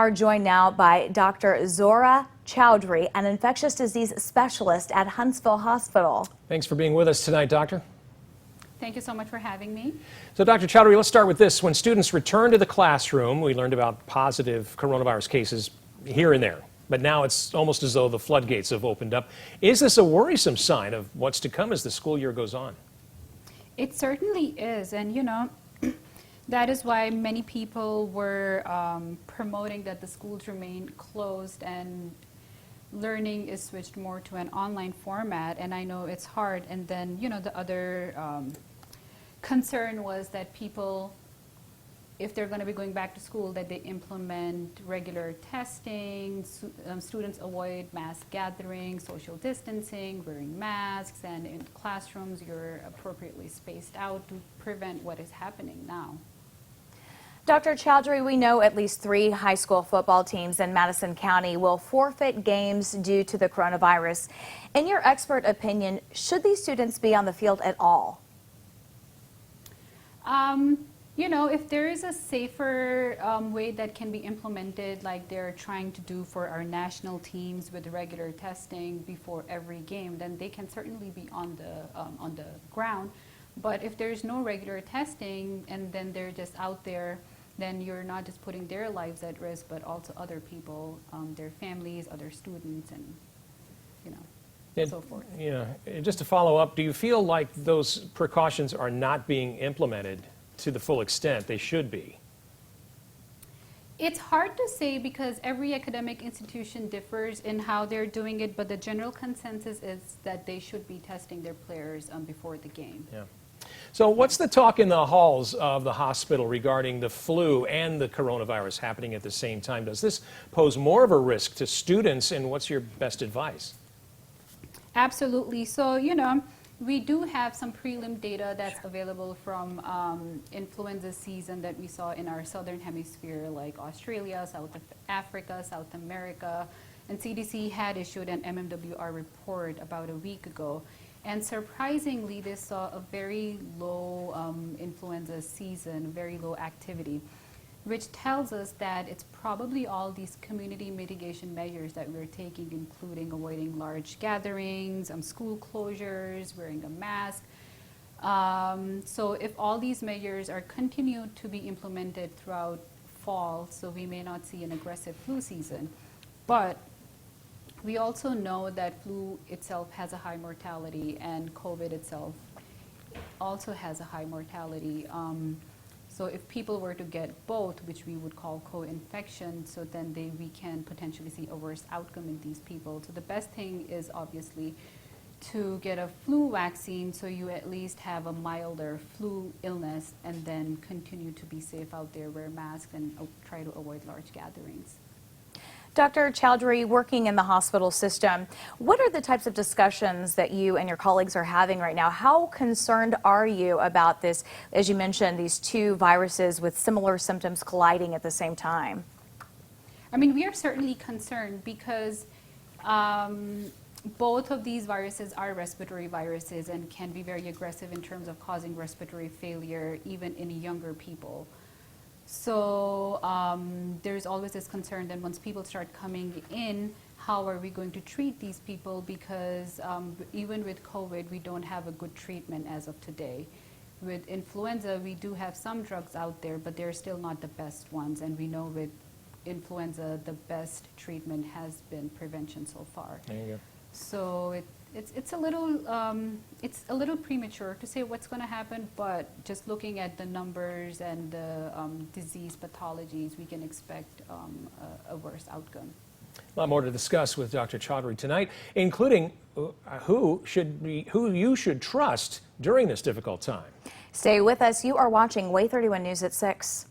are joined now by Dr. Zohra Chaudhry, an infectious disease specialist at Huntsville Hospital. Thanks for being with us tonight, Doctor. Thank you so much for having me. So, Dr. Chaudhry, let's start with this. When students return to the classroom, we learned about positive coronavirus cases here and there, but now it's almost as though the floodgates have opened up. Is this a worrisome sign of what's to come as the school year goes on? It certainly is, and that is why many people were promoting that the schools remain closed and learning is switched more to an online format. And I know it's hard. And then, the other concern was that people, if they're going to be going back to school, that they implement regular testing, students avoid mass gatherings, social distancing, wearing masks, and in classrooms you're appropriately spaced out to prevent what is happening now. Dr. Chaudhry, we know at least 3 high school football teams in Madison County will forfeit games due to the coronavirus. In your expert opinion, should these students be on the field at all? If there is a safer way that can be implemented, like they're trying to do for our national teams with regular testing before every game, then they can certainly be on the ground. But if there's no regular testing and then they're just out there, then you're not just putting their lives at risk, but also other people, their families, other students, and so forth. Yeah. Just to follow up, do you feel like those precautions are not being implemented to the full extent they should be? It's hard to say because every academic institution differs in how they're doing it, but the general consensus is that they should be testing their players before the game. Yeah. So what's the talk in the halls of the hospital regarding the flu and the coronavirus happening at the same time? Does this pose more of a risk to students, and what's your best advice? Absolutely. So, we do have some prelim data that's available from influenza season that we saw in our southern hemisphere, like Australia, South Africa, South America, and CDC had issued an MMWR report about a week ago. And surprisingly, they saw a very low influenza season, very low activity, which tells us that it's probably all these community mitigation measures that we're taking, including avoiding large gatherings, school closures, wearing a mask. So if all these measures are continued to be implemented throughout fall, so we may not see an aggressive flu season. But we also know that flu itself has a high mortality, and COVID itself also has a high mortality. So if people were to get both, which we would call co-infection, so then we can potentially see a worse outcome in these people. So the best thing is obviously to get a flu vaccine so you at least have a milder flu illness, and then continue to be safe out there, wear masks, and try to avoid large gatherings. Dr. Chaudhry, working in the hospital system, what are the types of discussions that you and your colleagues are having right now? How concerned are you about this, as you mentioned, these 2 viruses with similar symptoms colliding at the same time? I mean, we are certainly concerned because both of these viruses are respiratory viruses and can be very aggressive in terms of causing respiratory failure, even in younger people. So there's always this concern that once people start coming in, how are we going to treat these people? Because even with COVID, we don't have a good treatment as of today. With influenza, we do have some drugs out there, but they're still not the best ones. And we know with influenza, the best treatment has been prevention so far. There you go. So it's a little premature to say what's going to happen, but just looking at the numbers and the disease pathologies, we can expect a worse outcome. A lot more to discuss with Dr. Chaudhry tonight, including who you should trust during this difficult time. Stay with us. You are watching WAAY 31 News at 6.